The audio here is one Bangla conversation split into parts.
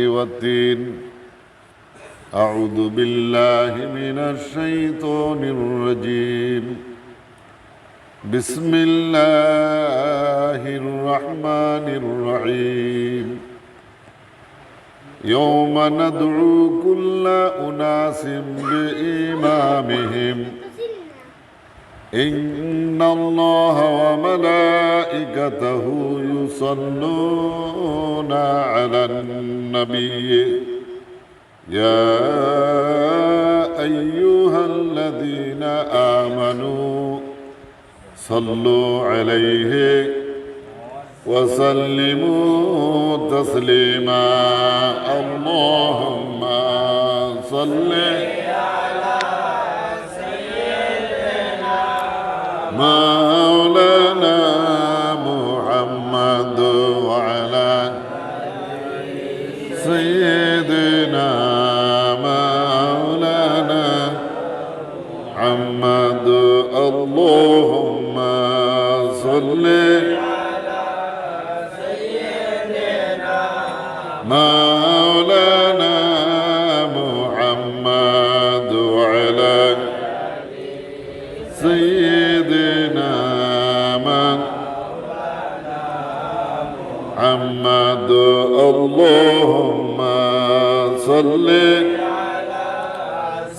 والتين أعوذ بالله من الشيطان الرجيم بسم الله الرحمن الرحيم يوم ندعو كل أناس بإمامهم إن الله وملائكته يصلون على النبي يا أيها الذين آمنوا صلوا عليه وسلموا تسليما اللهم صل مولانا محمد وعلى سيدنا مولانا محمد اللهم صل مولانا محمد وعلى سيدنا محمد اللهم صل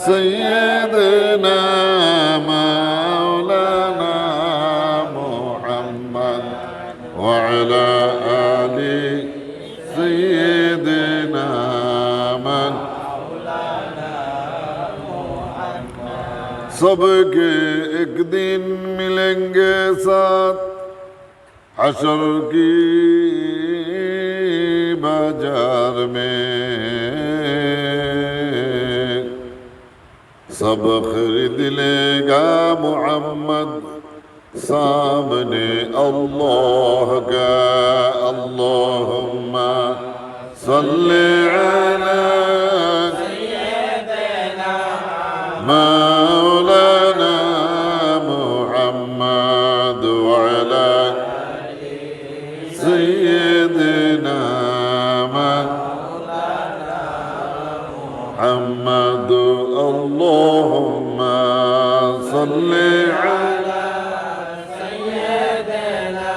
سيدنا مولانا محمد وعلى آل سيدنا सबके एक दिन मिलेंगे साथ हशर की बाजार में सब खरीद लेगा मुहम्मद सामने अल्लाह का अल्लाहुम्मा सल्ली अला مولانا محمد وعلى سيدنا محمد اللهم صل على سيدنا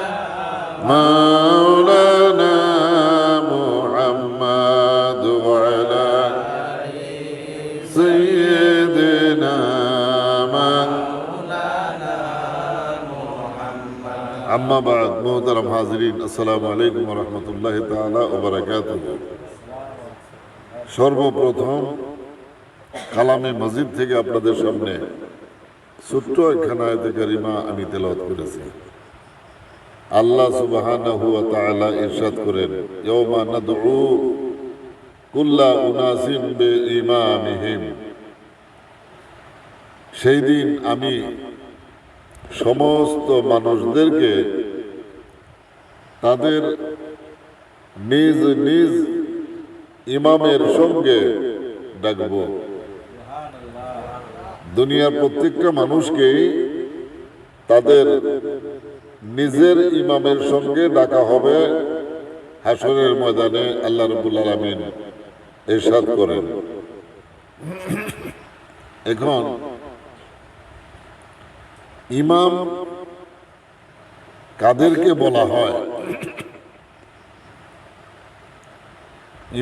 مولانا محمد وعلى سيدنا أما بعد محترم حاضرين السلام عليكم ورحمة الله تعالى وبركاته সর্বপ্রথম কালামে মাজিদ থেকে আপনাদের সামনে ছোট্ট একখানা আয়াতে কারিমা আমি তেলাওয়াত করেছি আল্লাহ সুবহানাহু ওয়া তাআলা ইরশাদ করেন ইয়াওমা নাদউ কুল্লা উনাসিম বিইমামিহিম সেই দিন আমি সমস্ত মানুষদেরকে তাদের নিজ নিজ ইমামের সঙ্গে ডাকব দুনিয়ার প্রত্যেকটা মানুষকেই তাদের নিজের ইমামের সঙ্গে ডাকা হবে হাসরের ময়দানে আল্লাহ রাব্বুল আলামিন ইরশাদ করেন এখন ইমাম কাদেরকে বলা হয়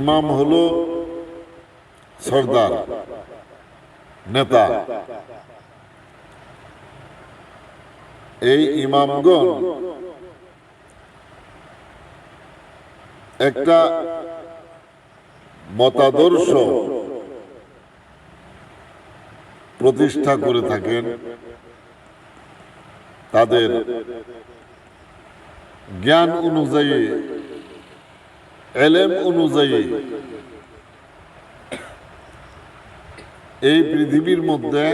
ইমাম হলো সরদার নেতা এই ইমামগণ একটা মতাদর্শ প্রতিষ্ঠা করে থাকেন তাদের জ্ঞান অনুযায়ী এলেম অনুযায়ী এই পৃথিবীর মধ্যে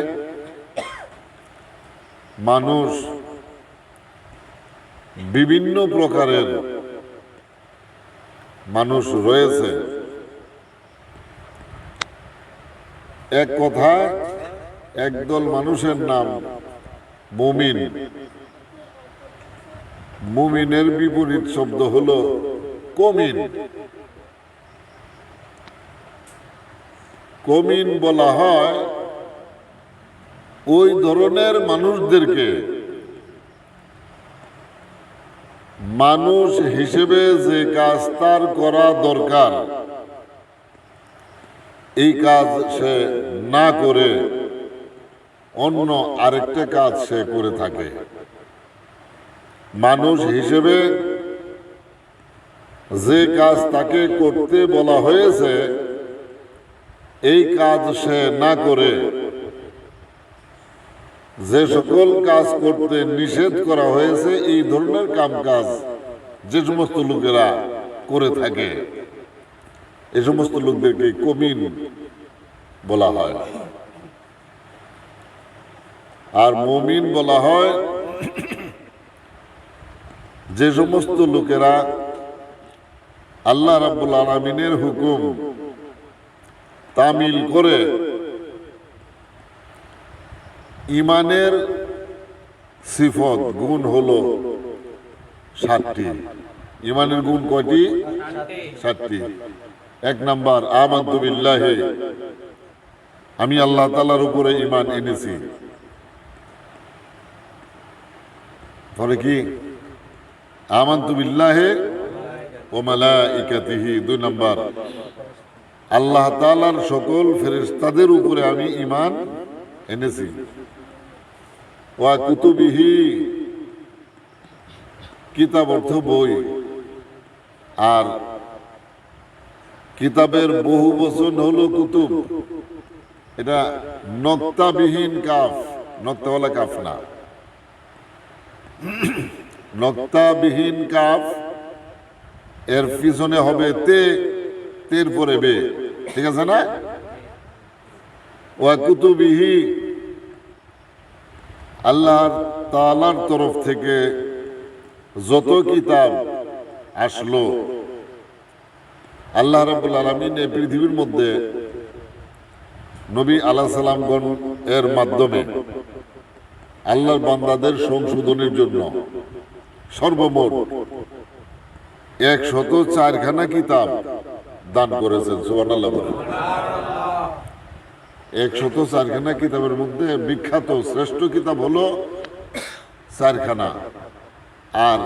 মানুষ বিভিন্ন প্রকারের মানুষ রয়েছে এক কথায় একদল মানুষের নাম মুমিন। মুমিনের বিপরীত শব্দ হলো কমিন। কমিন বলা হয় ওই ধরনের মানুষদেরকে মানুষ হিসেবে যে কাজ তার করা দরকার এই কাজ সে না করে অন্য আরেকটা কাজ সে করে থাকে। মানুষ হিসেবে যে কাজ তাকে করতে বলা হয়েছে এই কাজ সে না করে যে সকল কাজ করতে নিষেধ করা হয়েছে এই ধরনের কাম কাজ যে সমস্ত লোকেরা করে থাকে এই সমস্ত লোকদেরকে কমিন বলা হয়। আর মুমিন বলা হয় যে সমস্ত লোকেরা আল্লাহ রাব্বুল আলামিনের হুকুম তামিল করে ইমানের সিফত গুণ হলো 7টি। ইমানের গুণ কয়টি? 7টি। 1 নাম্বার আমানতু বিল্লাহি, আমি আল্লাহ তাআলার উপরে ঈমান এনেছি। পরে কি? আমানতু বিল্লাহি ওয়া মালাইকাতিহি। 2 নাম্বার আল্লাহ তাআলার সকল ফেরেশতাদের উপরে আমি ঈমান এনেছি। ওয়া কুতুবিহি, কিতাব অর্থ বই, আর কিতাবের বহু বচন হলো কুতুব। এটা নক্তাবিহীন কাফ, নক্তাওয়ালা কাফ না, নক্তাবিহীন কাফ। এর পিছনে হবে তে, তের পরে বে, ঠিক আছে না? ওয়া কুতুবিহি, আল্লাহ তাআলার তরফ থেকে যত কিতাব আসলো, আল্লাহ রাব্বুল আলামিন এই পৃথিবীর মধ্যে নবী আলাইহিস সালামগণ এর মাধ্যমে আল্লাহর বান্দাদের সংশোধনের জন্য সর্বমোট 104খানা কিতাব দান করেছেন। সুবহানাল্লাহ। 104খানা কিতাবের মধ্যে বিখ্যাত শ্রেষ্ঠ কিতাব হলো 4খানা, আর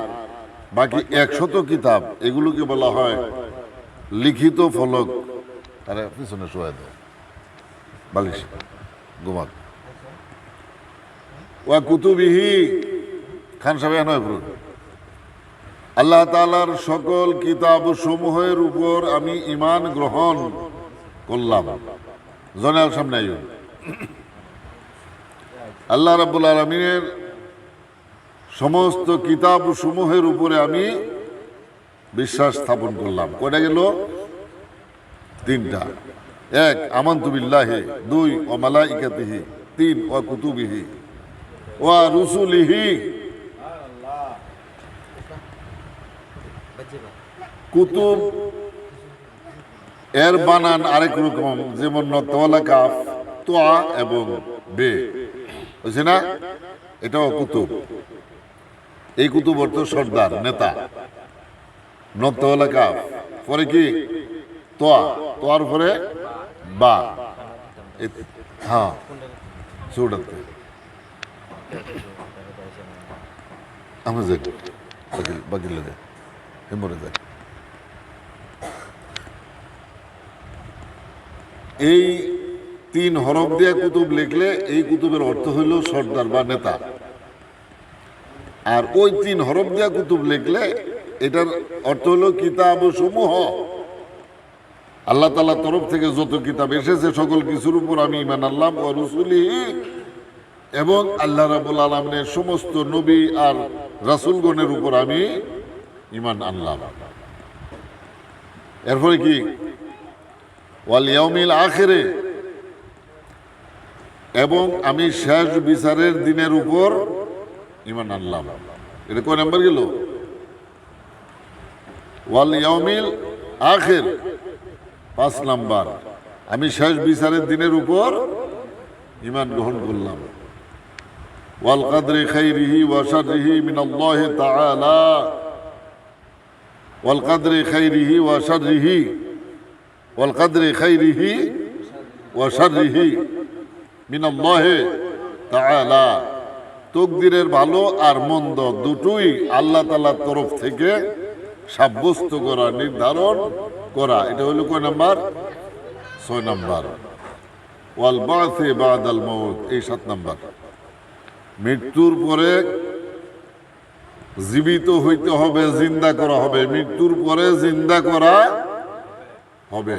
বাকি 100 কিতাব এগুলোকে বলা হয় লিখিত ফলক। আরে পিছনে শোয়া দেয় বালিশ ঘুমাক। ওয়া কুতুবিহি, খান সাহেব নয়, আল্লাহ তাআলার সকল কিতাব সমূহের উপর আমি ঈমান গ্রহণ করলাম। জনের সামনে আল্লাহ রাব্বুল আলামিনের সমস্ত কিতাব সমূহের উপরে আমি বিশ্বাস স্থাপন করলাম। কয়টা গেল? 3টা। 1 আমানতু বিল্লাহি, 2 ওয়া মালাইকাতিহি, 3 ওয়া কুতুবিহি ওয়া রুসুলিহি। কুতুব এর বানান আরেক রকম, যেমন নক্তাওয়ালা কাফ, তোয়া এবং বে, বুঝছে না? এটাও কুতুব। এই কুতুব অর্থ সর্দার, নেতা। নক্তাওয়ালা কাফ, পরে কি? তোয়া, তোয়ার পরে বা। হ্যাঁ, সুডাতে আমরা যাই বাকিল যায়, মরে যায়। এই 3 হরফ দিয়ে কুতুব লিখলে এই কুতুবের অর্থ হইল সর্দার বা নেতা। আর ওই 3 হরফ দিয়ে কুতুব লিখলে এটার অর্থ হলো কিতাব সমূহ। আল্লাহ তাআলার তরফ থেকে যত কিতাব এসেছে সকল কিছুর উপর আমি ঈমান আনলাম। ওয়া রুসুলিহি, এবং আল্লাহ রাব্বুল আলামিনের সমস্ত নবী আর রাসূলগণের উপর আমি ঈমান আনলাম। এরপরে কি? ওয়াল ইয়াউমিল আখিরে, এবং আমি শেষ বিচারের দিনের উপর ঈমান আনলাম। এটা কয় নাম্বার গেল? ওয়াল ইয়াউমিল আখির 5 নাম্বার, আমি শেষ বিচারের দিনের উপর ঈমান গ্রহণ করলাম। ওয়াল কদরি খাইরিহি ওয়া শাররিহি মিনাল্লাহি তাআলা, ওয়াল কদরি খাইরিহি ওয়া শাররিহি, ওয়াল কদরি খাইরিহি ওয়া শাররিহি মিনাল্লাহি তাআলা। তকদিরের ভালো আর মন্দ দুটোই আল্লাহ তাআলার তরফ থেকে সাব্যস্ত করা, নির্ধারণ করা। এটা হলো কয় নাম্বার? 6 নাম্বার। ওয়াল বাসি বাদাল মাউত, এই 7 নাম্বার। মৃত্যুর পরে জীবিত হইতে হবে, জিন্দা করা হবে, মৃত্যুর পরে জিন্দা করা হবে।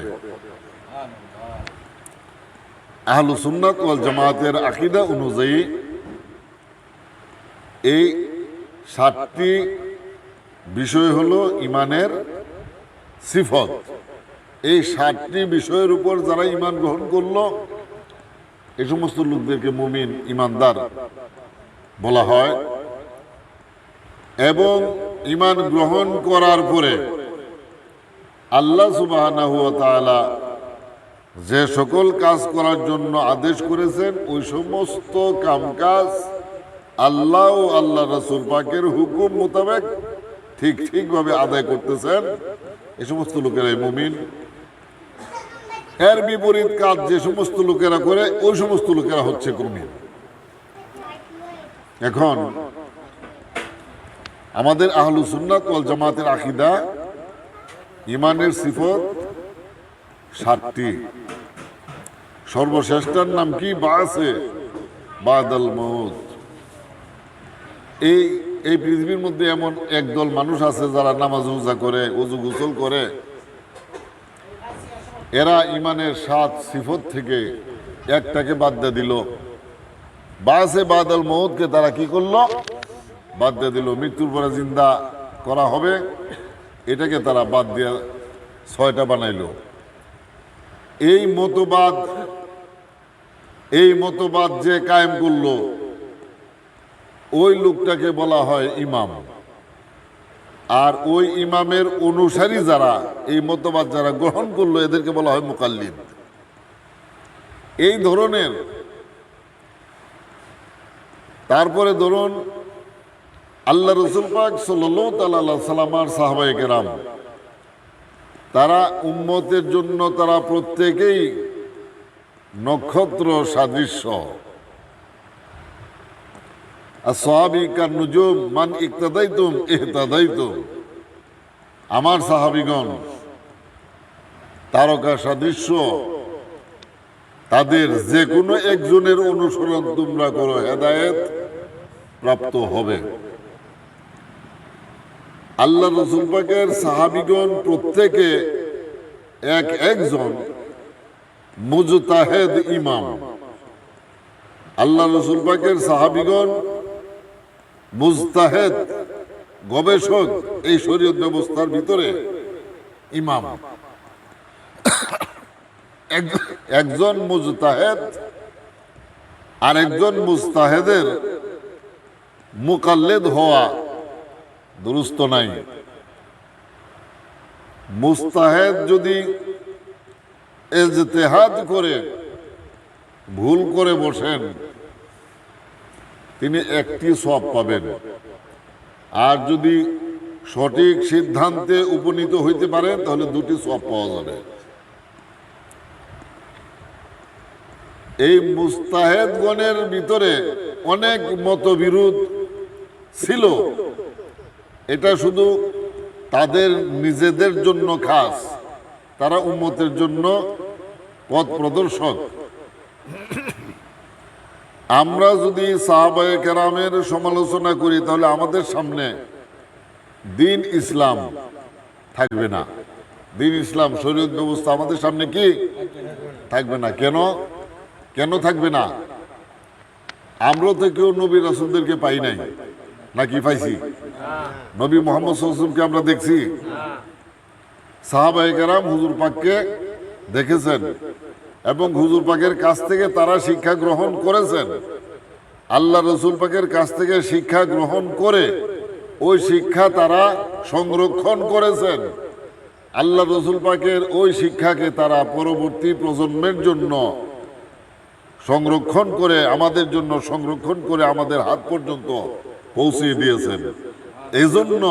আহলুস সুন্নাত ওয়াল জামাতের আকীদা অনুযায়ী এই 7টি বিষয় হলো ইমানের সিফত। এই 7টি বিষয়ের উপর যারা ইমান গ্রহণ করলো, এই সমস্ত লোকদেরকে মুমিন, ইমানদার বলা হয়। এবং ইমান গ্রহণ করার পরে আল্লাহ সুবহানাহু ওয়া তাআলা যে সকল কাজ করার জন্য আদেশ করেছেন, ওই সমস্ত কামকাজ আল্লাহ ও আল্লাহ রাসূল পাকের হুকুম মোতাবেক ঠিকভাবে আদায় করতেছেন, এই সমস্ত লোকেরাই মুমিন। এর বিপরীত কাজ যে সমস্ত লোকেরা করে, ওই সমস্ত লোকেরা হচ্ছে মুমিন। এখন আমাদের আহলুস সুন্নাত ওয়াল জামাতের আকীদা, ইমানের সিফত 7টি। সর্বশ্রেষ্ঠটার নাম কি? বাসে বাদাল মাউত। এই পৃথিবীর মধ্যে এমন একদল মানুষ আছে যারা নামাজ রোজা করে, ওযু গোসল করে, এরা ইমানের 7 সিফত থেকে একটাকে বাদ দিয়ে দিল। বাসে বাদাল মাউতকে তারা কি করলো? বাদ দিয়ে দিল। মৃত্যুর পরে জিন্দা করা হবে, এটাকে তারা বাদ দিয়ে 6টা বানাইল। এই মতবাদ যে কায়েম করলো, ওই লোকটাকে বলা হয় ইমাম। আর ওই ইমামের অনুসারী যারা, এই মতবাদ যারা গ্রহণ করলো, এদেরকে বলা হয় মুকাল্লিদ। এই ধরনের। তারপরে ধরুন আল্লাহ রাসূল পাক সাল্লাল্লাহু তাআলা আলাইহি সাল্লাম আর সাহাবায়ে কেরাম, তারা উম্মতের জন্য তারা প্রত্যেকেই নক্ষত্র সাদৃশ্য। আসহাবী কান নুজুম মান ইক্তাদাইতুম ইহতাদাইতুম। আমার সাহাবীগণ তারকা সাদৃশ্য, তাদের যে কোনো একজনের অনুসরণ তোমরা করো, হেদায়েত প্রাপ্ত হবে। আল্লাহ রাসূল পাকের সাহাবীগণ প্রত্যেকে একজন মুজতাহিদ ইমাম। আল্লাহ রাসূল পাকের সাহাবীগণ মুজতাহিদ, গবেষক, এই শরীয়ত ব্যবস্থার ভিতরে ইমাম। একজন মুজতাহিদ আর একজন মুজতাহিদের মুকাল্লিদ হওয়া দুরুস্ত নাই। মুজতাহিদ যদি ইজতিহাদ করে ভুল করে বসেন, তিনি একটি সওয়াব পাবেন। আর যদি সঠিক সিদ্ধান্তে উপনীত হইতে পারেন, তাহলে 2টি সওয়াব পাওয়া যাবে। এই মুজতাহিদগণের ভিতরে অনেক মতবিরোধ ছিল। এটা শুধু তাদের নিজেদের জন্য খাস, তারা উম্মতের জন্য পথ প্রদর্শক। আমরা যদি সাহাবায়ে কেরামের সমালোচনা করি, তাহলে আমাদের সামনে দ্বীন ইসলাম থাকবে না। দ্বীন ইসলাম, শরীয়ত ব্যবস্থা আমাদের সামনে কি থাকবে না? কেন থাকবে না? আমরা তো কেউ নবী রাসূলদেরকে পাই নাই, নাকি পাইছি? নবী মুহাম্মদ সাল্লাল্লাহু আলাইহি ওয়াসাল্লামকে আমরা দেখছি। সাহাবায়ে কেরাম হুজুর পাককে দেখেছেন এবং হুজুর পাকের কাছ থেকে তারা শিক্ষা গ্রহণ করেছেন। আল্লাহ রাসূল পাকের কাছ থেকে শিক্ষা গ্রহণ করে ওই শিক্ষা তারা সংরক্ষণ করেছেন। আল্লাহ রাসূল পাকের ওই শিক্ষাকে তারা পরবর্তী প্রজন্মের জন্য সংরক্ষণ করে, আমাদের জন্য সংরক্ষণ করে আমাদের হাত পর্যন্ত পৌঁছে দিয়েছেন। এই জন্য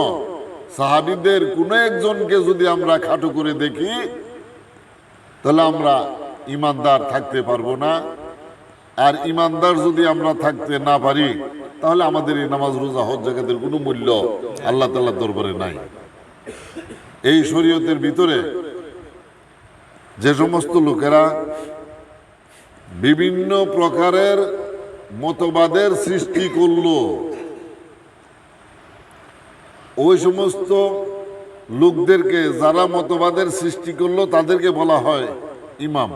সাহাবীদের কোনো একজনকে যদি আমরা খাটো করে দেখি তাহলে আমরা ইমানদার থাকতে পারবো না। আর ইমানদার যদি আমরা থাকতে না পারি তাহলে আমাদের এই নামাজ রোজা হজ জাকাতের কোনো মূল্য আল্লাহ তাআলার দরবারে নাই। এই শরীয়তের ভিতরে যে সমস্ত লোকেরা বিভিন্ন প্রকারের মতবাদের সৃষ্টি করলো, ওই সমস্ত লোকদেরকে যারা মতবাদের সৃষ্টি করলো তাদেরকে বলা হয় ইমাম।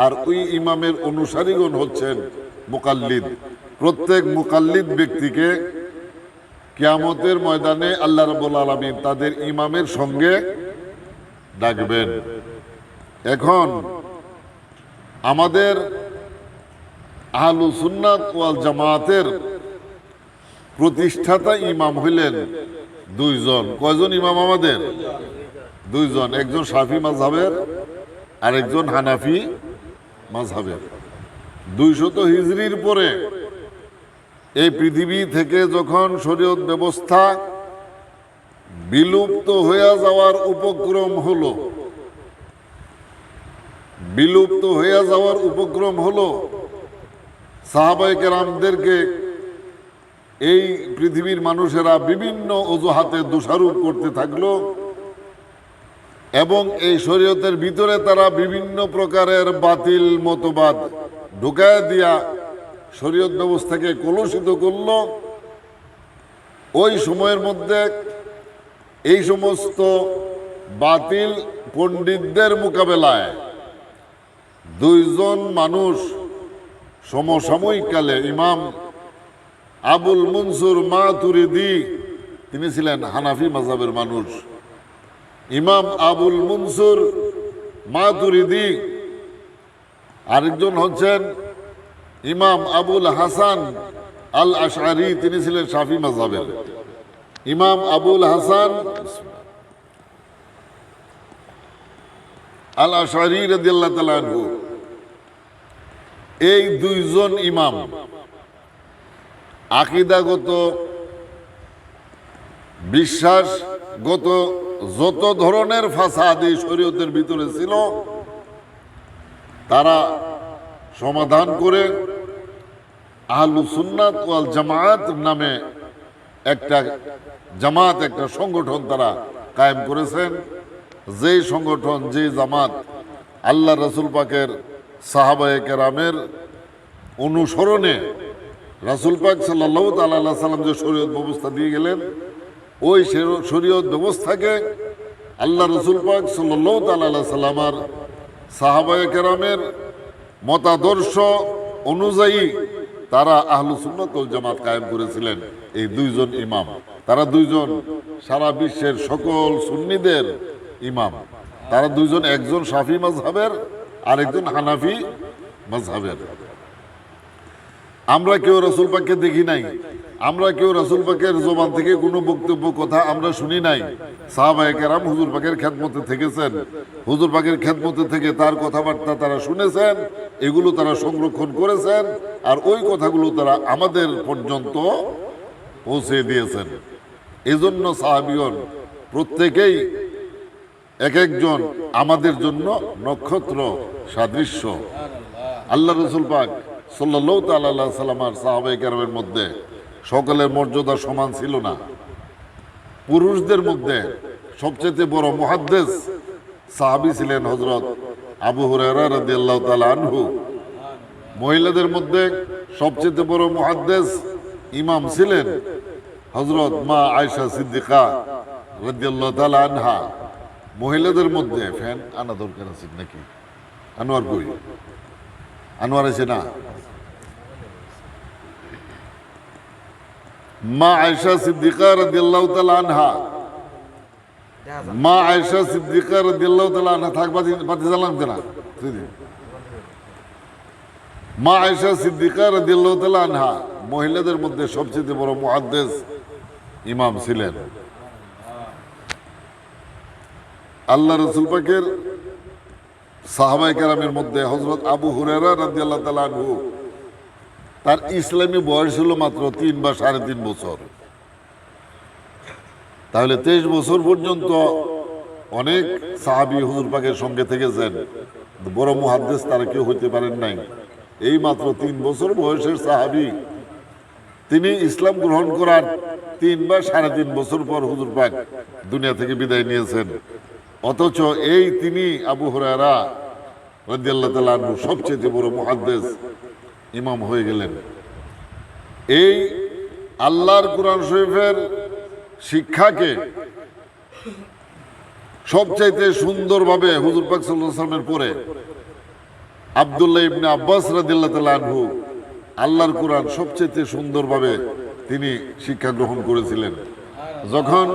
আর ওই ইমামের অনুসারীগণ হচ্ছেন মুকাল্লিদ। প্রত্যেক মুকাল্লিদ ব্যক্তিকে কিয়ামতের ময়দানে আল্লাহ রাব্বুল আলামিন তাদের ইমামের সঙ্গে ডাকবেন। এখন আমাদের আহলুস সুন্নাত ওয়াল জামাতের প্রতিষ্ঠাতা ইমাম হইলেন দুইজন। কয়জন ইমাম আমাদের? দুইজন, একজন শাফি মাযহাবের আর একজন হানাফি মাযহাবের। 200 হিজরির পরে এই পৃথিবী থেকে যখন শরীয়ত ব্যবস্থা বিলুপ্ত হয়ে যাওয়ার উপক্রম হলো, সাহাবায়ে কেরামদেরকে এই পৃথিবীর মানুষেরা বিভিন্ন অজুহাতে দোষারোপ করতে থাকলো এবং এই শরীয়তের ভিতরে তারা বিভিন্ন প্রকারের বাতিল মতবাদ ঢুকায় দিয়া শরীয়ত ব্যবস্থাকে কলুষিত করলো। ওই সময়ের মধ্যে এই সমস্ত বাতিল পণ্ডিতদের মোকাবেলায় দুইজন মানুষ সমসাময়িককালে, ইমাম আবুল মনসুর মাতুরিদি, তিনি ছিলেন হানাফি মাযহাবের মানুষ। ইমাম আবুল মনসুর মাতুরিদি, আরেকজন হচ্ছেন ইমাম আবুল হাসান আল আশআরি, তিনি ছিলেন শাফি মাযহাবের। ইমাম আবুল হাসান আল আশআরি রাদিয়াল্লাহু তাআলা আনহু, এই দুইজন ইমাম আকীদাগত, বিশ্বাসগত যত ধরনের ফাসাদ এই শরীয়তের ভিতরে ছিল তারা সমাধান করে আহলুস সুন্নাত ওয়াল জামাত নামে একটা জামাত, একটা সংগঠন তারা কায়েম করেছেন। যেই সংগঠন, যে জামাত আল্লাহ রাসূল পাকের সাহাবায়ে কেরামের অনুসরণে রাসূল পাক সাল্লাল্লাহু তাআলা আলাইহি সাল্লাম যে শরীয়ত ব্যবস্থা দিয়ে গেলেন, ওই শরীয়ত ব্যবস্থাকে আল্লাহ রাসূল পাক সাল্লাল্লাহু তাআলা আলাইহি সাল্লামের সাহাবায়ে কেরামের মতাদর্শ অনুযায়ী তারা আহলুস সুন্নাত ওয়াল জামাত কায়েম করেছিলেন। এই দুইজন ইমাম, তারা দুইজন সারা বিশ্বের সকল সুন্নিদের ইমাম। তারা দুইজন, একজন শাফি মাযহাবের আর একজন হানাফি মাযহাবের। আমরা কেউ রাসূল পাককে দেখি নাই, আমরা কেউ রাসূল পাকের জবান থেকে কোনো বক্তব্য কথা আমরা শুনি নাই। সাহাবায়ে কেরাম হুজুর পাকের খেদমতে থেকেছেন, হুজুর পাকের খেদমতে থেকে তার কথাবার্তা তারা শুনেছেন, এগুলো তারা সংরক্ষণ করেছেন, আর ওই কথাগুলো তারা আমাদের পর্যন্ত পৌঁছে দিয়েছেন। এজন্য সাহাবীগণ প্রত্যেকেই এক একজন আমাদের জন্য নক্ষত্র সাদৃশ্য। আল্লাহ রাসূল পাক সাল্লাল্লাহু তাআলা আলাইহি সাল্লামের সাহাবায়ে কেরামের মধ্যে সকলের মর্যাদা সমান ছিল না। পুরুষদের মধ্যে সবচেয়ে বড় মুহাদ্দিস সাহাবী ছিলেন হযরত আবু হুরায়রা রাদিয়াল্লাহু তাআলা আনহু। মহিলাদের মধ্যে সবচেয়ে বড় মুহাদ্দিস ইমাম ছিলেন হযরত মা আয়েশা সিদ্দিকা রাদিয়াল্লাহু তাআলা আনহা। মহিলাদের মধ্যে ফ্যান আনা দরকার আছে নাকি? আনোয়ার কই? আনোয়ার আছে না? মা আয়েশা সিদ্দিকা রাদিয়াল্লাহু তাআলা আনহা, মা আয়েশা সিদ্দিকা রাদিয়াল্লাহু তাআলা আনহা থাকবা বাতি জানলাম না। মা আয়েশা সিদ্দিকা রাদিয়াল্লাহু তাআলা আনহা মহিলাদের মধ্যে সবচেয়ে বড় মুহাদ্দিস ইমাম ছিলেন। আল্লাহ রাসূল পাকের সাহাবায়ে কেরামের মধ্যে হযরত আবু হুরায়রা রাদিয়াল্লাহু তাআলা আনহু, তার ইসলামী বয়স ছিল মাত্র 3 বা 3.5 বছর। তাহলে 23 বছর পর্যন্ত অনেক সাহাবী হুজুর পাকের সঙ্গে থেকেছেন, বড় মুহাদ্দিস তারা কেউ হইতে পারেন নাই। এই মাত্র 3 বছর বয়সের সাহাবী, তিনি ইসলাম গ্রহণ করার 3 বা 3.5 বছর পর হুজুর পাক দুনিয়া থেকে বিদায় নিয়েছেন। অথচ এই তিনি আবু হুরায়রা রাদিয়াল্লাহু তাআলা আনহু সবচেয়ে বড় মুহাদ্দিস ইমাম হয়ে গেলেন। এই আল্লাহর কোরআন শরীফের শিক্ষাকে সবচাইতে সুন্দরভাবে হুজুর পাক সাল্লাল্লাহু আলাইহি ওয়াসাল্লামের পরে আব্দুল্লাহ ইবনে আব্বাস রাদিয়াল্লাহু তাআলা আনহু আল্লাহর কোরআন সবচাইতে সুন্দরভাবে তিনি শিক্ষা গ্রহণ করেছিলেন। যখন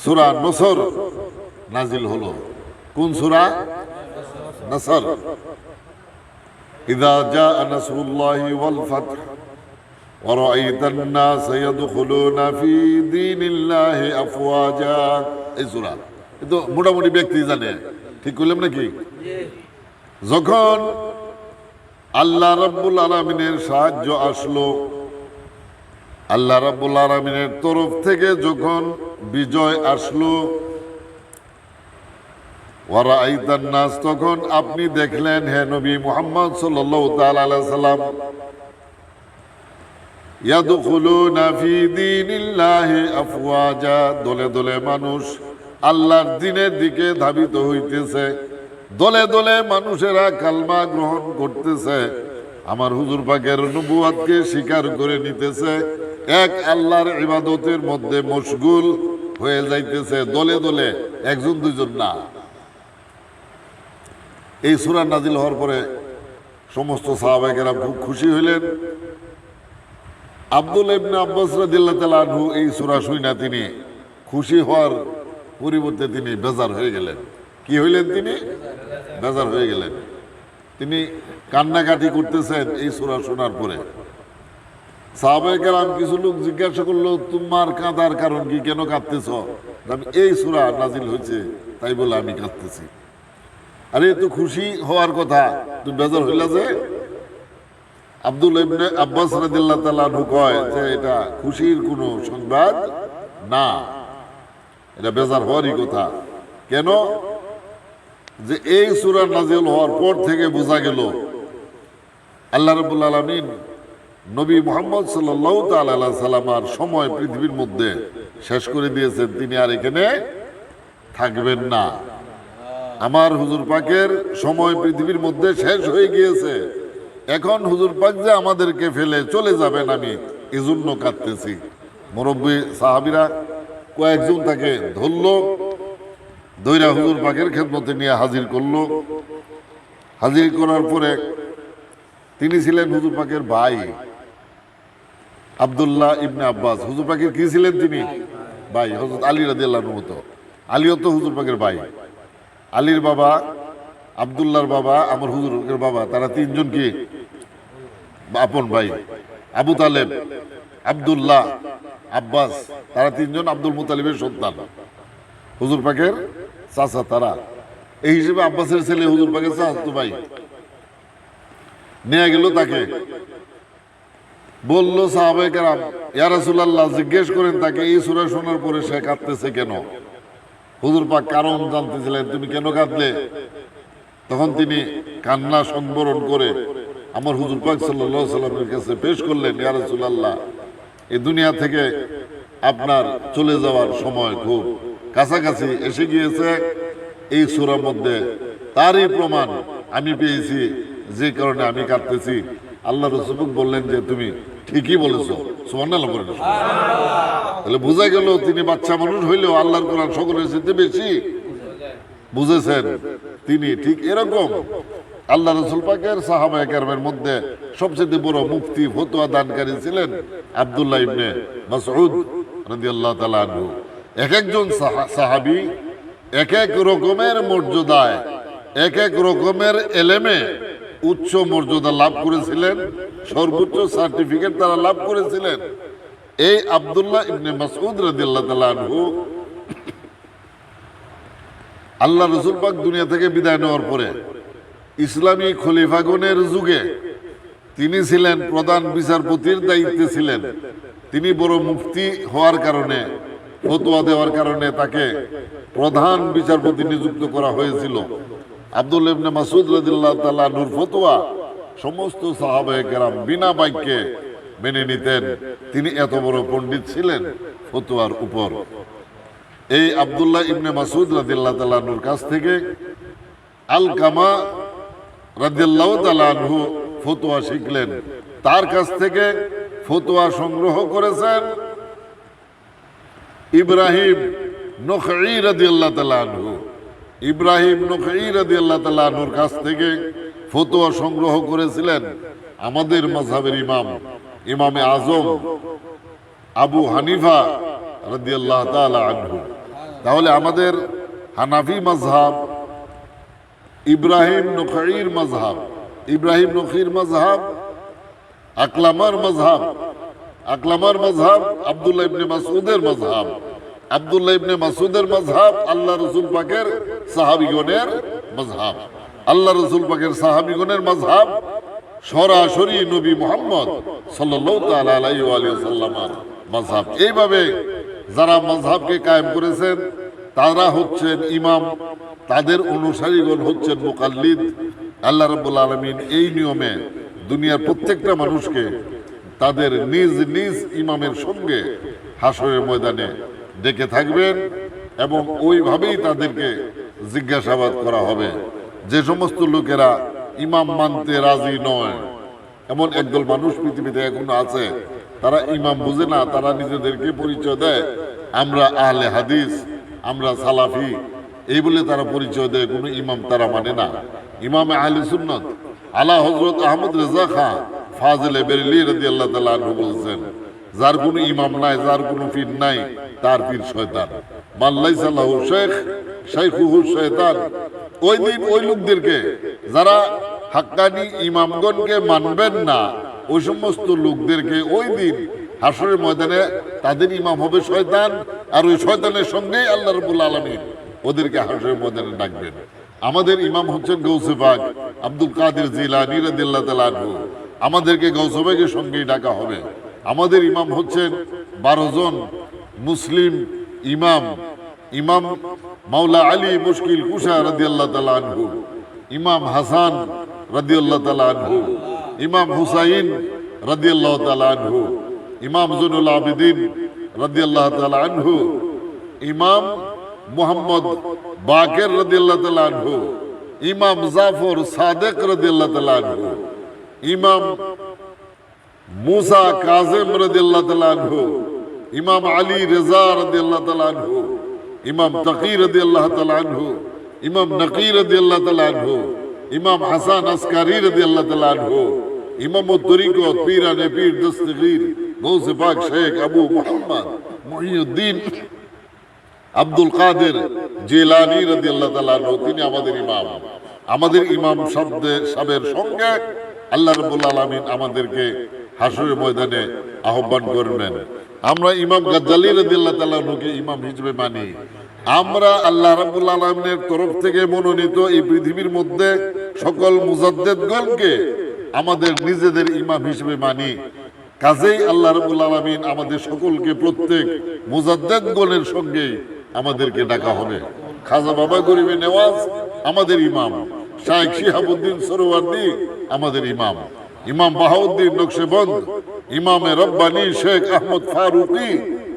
সূরা নসর নাজিল হলো, কোন সূরা? নসর। ইযা জাআ নাসরুল্লাহি ওয়াল ফাতহ ওয়া রাআইতান নাস ইয়াদখুলুনা ফি দীনিল্লাহি আফওয়াজা। এই সূরা তো মোটামুটি ব্যক্তি জানে, ঠিক কইলাম নাকি? যখন আল্লাহ রাব্বুল আলামিনের সাহায্য আসলো, আল্লাহ রাব্বুল আলামিনের তরফ থেকে যখন বিজয় আসলো, ওয়া রাআইতান নাস, তখন আপনি দেখলেন হে নবী মুহাম্মদ সাল্লাল্লাহু তাআলা আলাইহি সাল্লাম, ইয়াদখুলুনা ফি দীনিল্লাহি আফওয়াজা, দলে দলে মানুষ আল্লাহর দ্বীনের দিকে ধাবিত হইতেছে, দলে দলে মানুষেরা কালমা গ্রহণ করতেছে, আমার হুজুর পাকের নবুয়াতকে স্বীকার করে নিতেছে, এক আল্লাহর ইবাদতের মধ্যে মশগুল হয়ে যাইতেছে, দলে দলে, একজন দুইজন না। এই সূরা নাজিল হওয়ার পরে সমস্ত সাহাবায়ে কেরাম খুব খুশি হইলেন। আব্দুল্লাহ ইবনে আব্বাস রাদিয়াল্লাহু তাআলা আনহু এই সূরা শুনে তিনি খুশি হওয়ার পরিবর্তে তিনি বেজার হয়ে গেলেন। কি হইলেন? তিনি বেজার হয়ে গেলেন। তিনি কান্নাকাটি করতেছেন এই সূরা শোনার পরে। সাহাবায়ে কেরাম কিছু লোক জিজ্ঞাসা করলো, তোমার কাঁদার কারণ কি, কেন কাঁদতেছ? এই সূরা নাজিল হয়েছে তাই বলে আমি কাঁদতেছি। আরে তো খুশি হওয়ার কথা, তুমি বেজার হইলা যে? আব্দুল্লাহ ইবনে আব্বাস রাদিয়াল্লাহু তাআলা আনহু কয় যে এটা খুশির কোনো সংবাদ না, এটা বেজার হওয়ারই কথা। কেন? যে এই সূরা নাজিল হওয়ার পর থেকে বোঝা গেল আল্লাহ রাব্বুল আলামিন নবী মুহাম্মদ সাল্লাল্লাহু তাআলা আলাইহি সাল্লামের সময় পৃথিবীর মধ্যে শেষ করে দিয়েছেন, তিনি আর এখানে থাকবেন না। আমার হুজুর পাকের সময় পৃথিবীর মধ্যে শেষ হয়ে গিয়েছে, এখন হুজুর পাক যে আমাদেরকে ফেলে চলে যাবেন, আমি এজন্য কাঁদতেছি। মুরব্বী সাহাবীরা কয়েকজন তাকে ধরলো, দইরা হুজুর পাকের খেদমতে নিয়ে হাজির করলো। হাজির করার পরে তিনি ছিলেন হুজুর পাকের ভাই আব্দুল্লাহ ইবনে আব্বাস। হুজুর পাকের কি ছিলেন? তিনি ভাই। হযরত আলী রাদিয়াল্লাহু আনহু মতো, আলীও তো হুজুর পাকের ভাই। আলীর বাবা, আব্দুল্লাহর বাবা, আমার হুজুরের বাবা, তারা তিনজন কি আপন ভাই। আবু তালেব, আব্দুল্লাহ, আব্বাস, তারা তিনজন আব্দুল মুতালিবের সন্তান, হুজুর পাকের চাচা তারা। এই হিসেবে আব্বাসের ছেলে হুজুর পাকের চাচাতো ভাই। নিয়ে গেল তাকে, বলল সাহাবায়ে কেরাম, ইয়া রাসূলুল্লাহ, জিজ্ঞেস করেন তাকে এই সূরা শোনার পরে সে কাঁদতেছে কেন। হুজুর পাক কারণ জানতেছিলেন, তুমি কেন কাঁদলে? তখন তিনি কান্না সংবরণ করে আমার হুজুর পাক সাল্লাল্লাহু আলাইহি সাল্লামের কাছে পেশ করলেন, ইয়া রাসূলুল্লাহ, এই দুনিয়া থেকে আপনার চলে যাওয়ার সময় খুব কাছাকাছি এসে গিয়েছে। এই সূরার মধ্যে তারই প্রমাণ আমি পেয়েছি, যে কারণে আমি কাঁদতেছি। আল্লাহ রাসূল বললেন যে তুমি ঠিকই বলেছো। সুবহানাল্লাহ বলেন। তাহলে বোঝা গেল তিনি বাচ্চা মানুষ হইলেও আল্লাহর কোরআন সকলের চেয়ে বেশি বুঝেছেন। তিনি ঠিক এরকম আল্লাহ রাসূল পাকের সাহাবায়ে কেরামের মধ্যে সবচেয়ে বড় মুফতি, ফতোয়া দানকারী ছিলেন আব্দুল্লাহ ইবনে মাসউদ রাদিয়াল্লাহু তাআলা আনহু। এক একজন সাহাবী এক এক রকমের মর্যাদায়, এক এক রকমের এলেমে উচ্চ মর্যাদা লাভ করেছিলেন, সর্বোচ্চ সার্টিফিকেট তারা লাভ করেছিলেন। এই আব্দুল্লাহ ইবনে মাসউদ রাদিয়াল্লাহু তাআলা আনহু আল্লাহ রাসূল পাক দুনিয়া থেকে বিদায় নেওয়ার পরে ইসলামী খলিফাগণের যুগে তিনি ছিলেন প্রধান বিচারপতির দায়িত্বে ছিলেন। তিনি বড় মুফতি হওয়ার কারণে ফতোয়া দেওয়ার কারণে তাকে প্রধান বিচারপতি নিযুক্ত করা হয়েছিল। আব্দুল্লাহ ইবনে মাসউদ রাদিয়াল্লাহু তাআলা আনহুর ফতোয়া সমস্ত সাহাবায়ে কেরাম বিনা বাক্যে মেনে নিতেন। তিনি এত বড় পণ্ডিত ছিলেন ফতোয়ার উপর। এই আব্দুল্লাহ ইবনে মাসউদ রাদিয়াল্লাহু তাআলা আনহুর কাছ থেকে আলকামা রাদিয়াল্লাহু তাআলা আনহু ফতোয়া শিখলেন। তার কাছ থেকে ফতোয়া সংগ্রহ করেছেন ইব্রাহিম নখঈ রাদিয়াল্লাহু তাআলা আনহু। ইব্রাহিম নখঈ রাদিয়াল্লাহু তাআলা আনহুর কাছ থেকে ফতোয়া সংগ্রহ করেছিলেন আমাদের মাযহাবের ইমাম ইমামে আজম আবু হানিফা রাদিয়াল্লাহু তাআলা আনহু। তাহলে আমাদের হানাফি মাযহাব ইব্রাহিম নখঈর মাযহাব, ইব্রাহিম নখঈর মাযহাব আকলামার মাযহাব, আকলামার মাযহাব আব্দুল্লাহ ইবনে মাসউদের মাযহাব, আব্দুল্লাহ ইবনে মাসউদের মাযহাব আল্লাহ রাসূল পাকের সাহাবীগণের মাযহাব, আল্লাহ রাসূল পাকের সাহাবীগণের মাযহাব সরাসরি নবী মুহাম্মদ সাল্লাল্লাহু তাআলা আলাইহি ওয়া আলিহি ওয়াসাল্লামের মাযহাব। এইভাবে যারা মাযহাবকে কায়েম করেছেন তারা হচ্ছেন ইমাম, তাদের অনুসারীগণ হচ্ছেন মুকাল্লিদ। আল্লাহ রাব্বুল আলামিন এই নিয়মে দুনিয়ার প্রত্যেকটা মানুষকে তাদের নিজ নিজ ইমামের সঙ্গে হাসরের ময়দানে ডেকে থাকবেন এবং ওইভাবেই তাদেরকে জিজ্ঞাসাবাদ করা হবে। যে সমস্ত লোকেরা ইমাম মানতে রাজি নয়, এমন একদল মানুষ পৃথিবীতে এখনো আছে, তারা ইমাম বুঝে না, তারা নিজেদেরকে পরিচয় দেয় আমরা আহলে হাদিস, আমরা সালাফি, এই বলে তারা পরিচয় দেয়। কোনো ইমাম তারা মানে না। ইমাম আহলে সুন্নাত আলা হযরত আহমদ রেজা খান ফাজিলে বেরেলী রাদিয়াল্লাহু তাআলা আনহু বলেছেন, যার কোনো ইমাম নাই, যার কোনো পীর নাই, তার পীর শয়তান। মান লাইসা লাহু শাইখ শাইখুহু শয়তান। ওই দিন ওই লোকদেরকে যারা হাক্কানি ইমামগণকে মানবেন না, ওই সমস্ত লোকদেরকে ওই দিন হাসরের ময়দানে তাদের ইমাম হবে শয়তান, আর ওই শয়তানের সঙ্গেই আল্লাহ রাব্বুল আলামিন ওদেরকে হাসরের ময়দানে ডাকবেন। আমাদের ইমাম হচ্ছেন গৌসে পাক আব্দুল কাদের জিলানী রাদিয়াল্লাহু তাআলা আনহু। আমাদেরকে গৌসে পাকের সঙ্গেই ডাকা হবে। আমাদের ইমাম হচ্ছেন 12 জন মুসলিম ইমাম, ইমাম মাওলা আলী মুশকিল কুশা রাদিয়াল্লাহু তাআলা আনহু, ইমাম হাসান রাদিয়াল্লাহু তাআলা আনহু, ইমাম হুসাইন রাদিয়াল্লাহু তাআলা আনহু, ইমাম জুনুল আবিদিন রাদিয়াল্লাহু তাআলা আনহু, ইমাম মুহাম্মদ বাকের রাদিয়াল্লাহু তাআলা আনহু, ইমাম জাফর সাদেক রাদিয়াল্লাহু তাআলা আনহু, ইমাম মুসা কাজিম রাদিয়াল্লাহু তাআলা আনহু, ইমাম আলী রেজা রাদিয়াল্লাহু তাআলা আনহু, ইমাম তাকি রাদিয়াল্লাহু তাআলা আনহু, ইমাম নকি রাদিয়াল্লাহু তাআলা আনহু, ইমাম হাসান আসকারি রাদিয়াল্লাহু তাআলা আনহু, ইমাম তরিকত পীরানে পীর দস্তগীর গৌসে পাক শেখ আবু মুহাম্মদ মুহিউদ্দিন আব্দুল কাদের জিলানী রাদিয়াল্লাহু তাআলা আনহু, তিনি আমাদের ইমাম। আমাদের ইমাম সাহেবের সঙ্গে আল্লাহ রাব্বুল আলামিন আমাদেরকে হাসরের ময়দানে আহ্বান করবেন। আমরা ইমাম গাজ্জালী রাদিয়াল্লাহু তাআলা আনহুকে ইমাম হিসেবে মানি। আমরা আল্লাহ রাব্বুল আলামিনের তরফ থেকে মনোনীত এই পৃথিবীর মধ্যে সকল মুজাদ্দিদগণকে আমাদের নিজেদের ইমাম হিসেবে মানি। কাজেই আল্লাহ রাব্বুল আলামিন আমাদের সকলকে প্রত্যেক মুজাদ্দিদগণের সঙ্গেই আমাদেরকে ডাকা হবে। খাজা বাবা গরিবে নেওয়াজ আমাদের ইমাম, শাইখ শিহাবুদ্দিন সরওয়ার্দী আমাদের ইমাম, ইমাম বাহাউদ্দিন নকশবন্দ, ইমামে রব্বানী শেখ আহমদ ফারুকি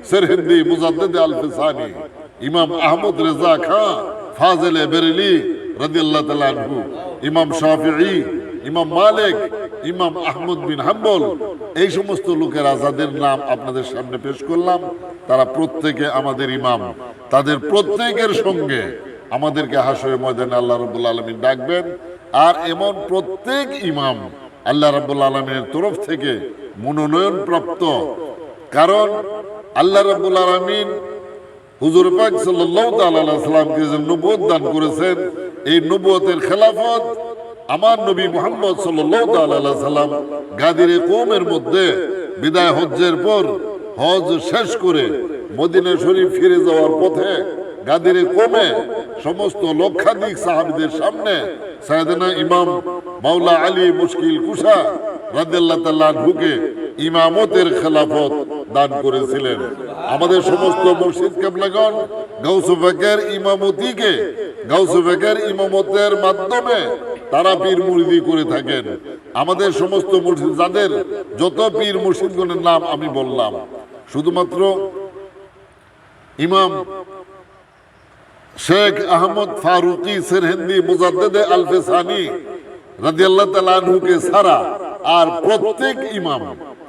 সরহিন্দি মুজাদ্দিদ আল ফিসানি, ইমাম আহমদ রেজা খান ফাজিলে বেরেলী রাদিয়াল্লাহু তাআলা আনহু, ইমাম শাফিঈ, ইমাম মালিক, ইমাম আহমদ বিন হাম্বল, এই সমস্ত লোকেরা যাদের নাম আপনাদের সামনে পেশ করলাম, তারা প্রত্যেকে আমাদের ইমাম। তাদের প্রত্যেকের সঙ্গে আমাদেরকে হাসরের ময়দানে আল্লাহ রাব্বুল আলামিন ডাকবেন। আর এমন প্রত্যেক ইমাম আল্লাহ রাব্বুল আলামিনের তরফ থেকে মনোনয়ন প্রাপ্ত, কারণ আল্লাহ রাব্বুল আলামিন হুজুর পাক সাল্লাল্লাহু তাআলা আলাইহি সাল্লামকে যে নবুয়ত দান করেছেন, এই নবুয়তের খেলাফত আমার নবী মুহাম্মদ সাল্লাল্লাহু তাআলা আলাইহি সাল্লাম গাদিরে কওমের মধ্যে বিদায় হজ্জের পর হজ শেষ করে মদিনা শরীফ ফিরে যাওয়ার পথে গাদিরে কওমে সমস্ত লক্ষাধিক সাহাবীদের সামনে সাইয়েদনা ইমাম মাওলা আলী মুশকিল কুশা রাদিয়াল্লাহু তাআলা আনহুকে ইমামতের খেলাফত দান করেছিলেন। আমাদের সমস্ত মুর্শিদ কেবলাগণ গাউসে পাকের ইমামতিকে, গাউসে পাকের ইমামতের মাধ্যমে তারা পীর মুরিদি করে থাকেন। আমাদের সমস্ত মুর্শিদ, যাদের যত পীর মুর্শিদগণের নাম আমি বললাম, শুধুমাত্র ইমাম শেখ আহমদ ফারুকি সেরহিন্দি মুজাদ্দেদে আলফে সানি রাদিয়াল্লাহু তাআলা আনহুকে ছাড়া আর প্রত্যেক ইমাম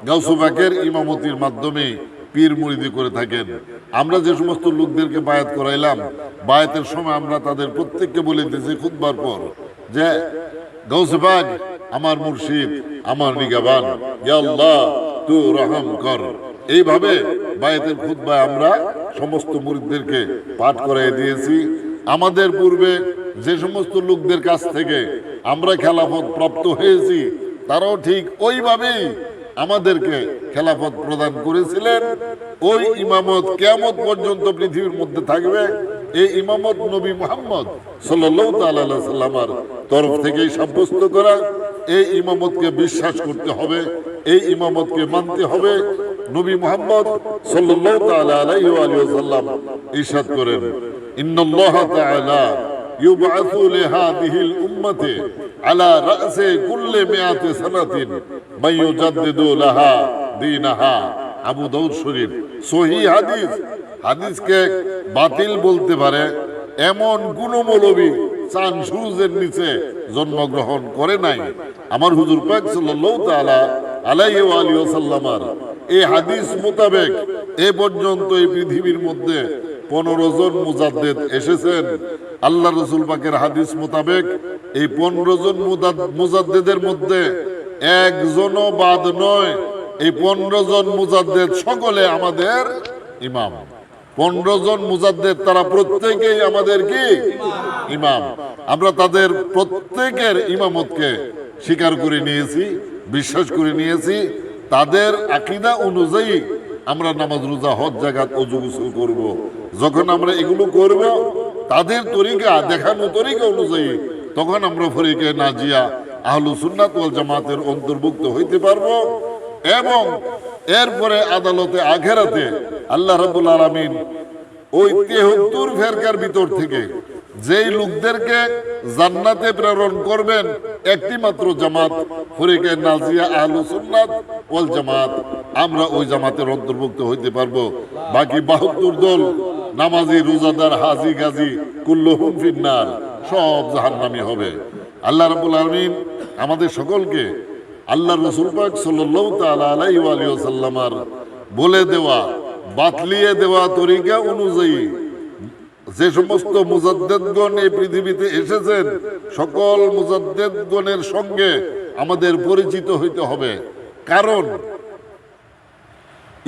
গাউসে পাকের ইমামতির মাধ্যমে পীর মুরিদি করে থাকেন। আমরা যে সমস্ত লোকদেরকে বায়াত করাইলাম, বায়াতের সময় আমরা তাদের প্রত্যেককে বলে দিয়েছি খুতবার পর যে গাউসে পাক আমার মুর্শিদ, আমার নিগাবান, ইয়া আল্লাহ তু রহম কর। এইভাবে বায়াতের খুতবায় আমরা সমস্ত মুরিদদেরকে পাঠ করাই দিয়েছি। আমাদের পূর্বে যে সমস্ত লোকদের কাছ থেকে আমরা খেলাফত প্রাপ্ত হয়েছি, তারাও ঠিক ওইভাবেই আমাদেরকে খেলাফত প্রদান করেছিলেন। ওই ইমামত কিয়ামত পর্যন্ত পৃথিবীর মধ্যে থাকবে। এই ইমামত নবী মুহাম্মদ সাল্লাল্লাহু তাআলা আলাইহি সাল্লামের তরফ থেকেই সাব্যস্ত করা। এই ইমামতকে বিশ্বাস করতে হবে, এই ইমামতকে মানতে হবে। নবী মুহাম্মদ সাল্লাল্লাহু তাআলা আলাইহি ওয়া সাল্লাম ইরশাদ করেন, ইন্নাল্লাহ তাআলা ইউবআসু লিহাদিহিল উম্মতি আলা রাসি কুল্লি মিআতি সানাতিন মান ইউজাদ্দিদু লাহা দীনাহা। আবু দাউদ শরীফ সহিহ হাদিস। হাদিসকে বাতিল বলতে পারে এমন কোন মৌলবী চাঁদ সূর্যের নিচে জন্মগ্রহণ করে নাই। আমার হুজুর পাক সাল্লাল্লাহু তাআলা আলাইহি ওয়া আলিহি ওয়াসাল্লামের এই হাদিস মোতাবেক এ পর্যন্ত এই পৃথিবীর মধ্যে 15 জন মুজাদ্দিদ এসেছেন। আল্লাহ রাসূল পাকের হাদিস মোতাবেক এই 15 জন মুজাদ্দিদের মধ্যে একজনও বাদ নয়। এই 15 জন মুজাদ্দিদ সকলে আমাদের ইমাম। 15 জন মুজাদ্দিদ তারা প্রত্যেকেই আমাদের কি ইমাম। আমরা তাদের প্রত্যেকের ইমামতকে স্বীকার করে নিয়েছি, বিশ্বাস করে নিয়েছি। তাদের আকীদা অনুযায়ী আমরা নামাজ, রোজা, হজ, যাকাত, ওযু, গোসল করব। যখন আমরা এগুলো করব তাদের তরিকা, দেখানো তরিকা অনুযায়ী, তখন আমরা ফরিকে নাজিয়া আহলুস সুন্নাত ওয়াল জামাতের অন্তর্ভুক্ত হইতে পারবো। এবং এরপরে আদালতে আখিরাতে আল্লাহ রাব্বুল আলামিন ওই 73 ফেরকার ভিতর থেকে যেই লোকদেরকে জান্নাতে প্রেরণ করবেন, একটি মাত্র জামাত ফরিকে নাজিয়া আহলুস সুন্নাত ওয়াল জামাত, আমরা ওই জামাতের অন্তর্ভুক্ত হইতে পারবো। বাকি 72 দল নামাজি, রোজাদার, হাজি, গাজী কুল্লুহুম ফিন্নার, সব জাহান্নামী হবে। আল্লাহ রাব্বুল আলামিন আমাদের সকলকে আল্লাহ রাসূল পাক সাল্লাল্লাহু তাআলা আলাইহি ওয়া আলিহি ওয়াসাল্লামের বলে দেওয়া, বাতলিয়ে দেওয়া তরিকা অনুযায়ী যে সমস্ত মুজাদ্দিদগণ এই পৃথিবীতে এসেছেন, সকল মুজাদ্দিদগণের সঙ্গে আমাদের পরিচিত হইতে হবে। কারণ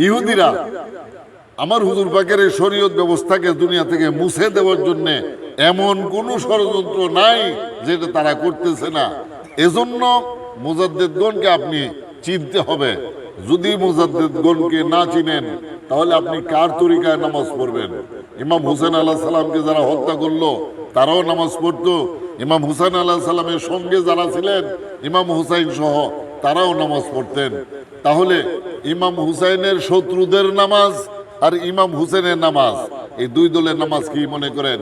ইহুদিরা আমার হুজুর পাকের এই শরীয়ত ব্যবস্থাকে দুনিয়া থেকে মুছে দেওয়ার জন্য এমন কোন ষড়যন্ত্র নাই যেটা তারা করতেছে না। এজন্য মুজাদ্দিদগণকে আপনি চিনতে হবে। যদি মুজাদ্দিদগণকে না চিনেন, তাহলে আপনি কার তরিকায় নামাজ পড়বেন? ইমাম হুসেন আলাইহিস সালামকে যারা হত্যা করলো, তারাও নামাজ পড়তো। ইমাম হুসেন আলাইহিস সালামের সঙ্গে যারা ছিলেন, ইমাম হুসাইন সহ, তারাও নামাজ পড়তেন। তাহলে ইমাম হুসাইনের শত্রুদের নামাজ আর ইমাম হুসেনের নামাজ, এই দুই দলের নামাজ কি মনে করেন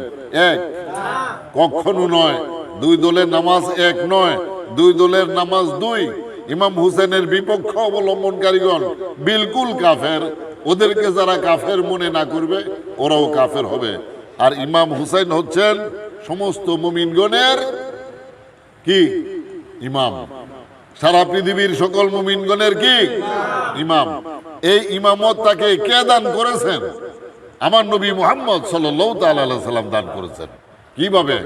এক? কখনো নয়। দুই দলের নামাজ এক নয়, দুই দলের নামাজ দুই। ইমাম হুসেনের বিপক্ষ অবলম্বনকারীগণ বিলকুল কাফের। ওদেরকে যারা কাফের মনে না করবে, ওরাও কাফের হবে। আর ইমাম হুসাইন হচ্ছেন সমস্ত মুমিনগণের কি ইমাম, সারা পৃথিবীর সকল মুমিনগণের কি ইমাম। এই ইমামত তাকে কে দান করেছেন? আমার নবী মুহাম্মদ সাল্লাল্লাহু তাআলা আলাইহি সাল্লাম দান করেছেন। কিভাবে?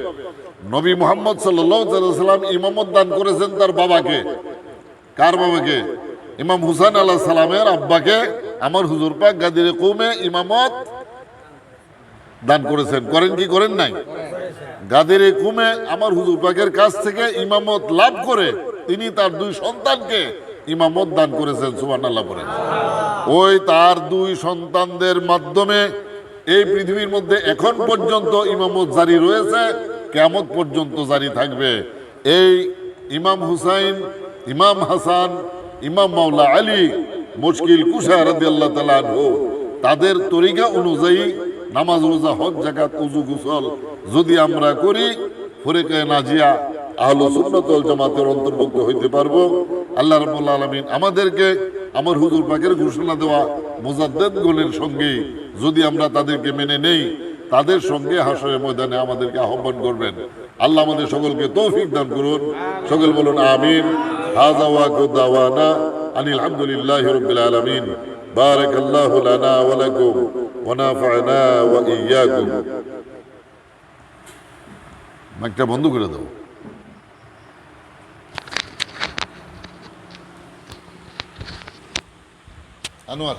নবী মুহাম্মদ সাল্লাল্লাহু আলাইহি সাল্লাম ইমামত দান করেছেন তার বাবাকে। কার বাবাকে? ইমাম হুসাইন আলাইহিস সালামের আব্বাকে আমার হুজুর পাক গাদিরে কওমে ইমামত দান করেছেন। করেন কি করেন নাই? গাদিরে কওমে আমার হুজুর পাকের কাছ থেকে ইমামত লাভ করে তিনি তার দুই সন্তানকে ইমামত দান করেছেন। সুবহানাল্লাহ বলেন। ওই তার দুই সন্তানদের মাধ্যমে এই পৃথিবীর মধ্যে এখন পর্যন্ত ইমামত জারি রয়েছে, কিয়ামত পর্যন্ত জারি থাকবে। এই ইমাম হুসাইন, ইমাম হাসান, ইমাম মাওলা আলী মুশকিল কুশা রাদিয়াল্লাহু তাআলা আনহু, তাদের তরিকা অনুযায়ী নামাজ রোজা হজ যাকাত উযু গোসল যদি আমরা করি ফরিকায়ে নাজিয়া আহলুস সুন্নাত ওয়াল জামাতের অন্তর্ভুক্ত হইতে পারবো। আল্লাহ রাব্বুল আলামিন আমাদেরকে আমার হুজুর পাকের ঘোষণা দেওয়া মুজাদ্দিদগণের সঙ্গে যদি আমরা তাদেরকে মেনে নেই, তাদের সঙ্গে হাসরের ময়দানে আমাদেরকে আহ্বান করবেন। আল্লাহ আমাদের সকলকে তৌফিক দান করুন। সকল বলুন আমিন। হাযা ওয়া দাওয়ানা আনিল হামদুলিল্লাহি রাব্বিল আলামিন। বারাকাল্লাহু লানা ওয়া লাকুম ওয়া নাফা'না ওয়া ইয়্যাকুম। মাইকটা বন্ধ করে দাও। আনোয়ার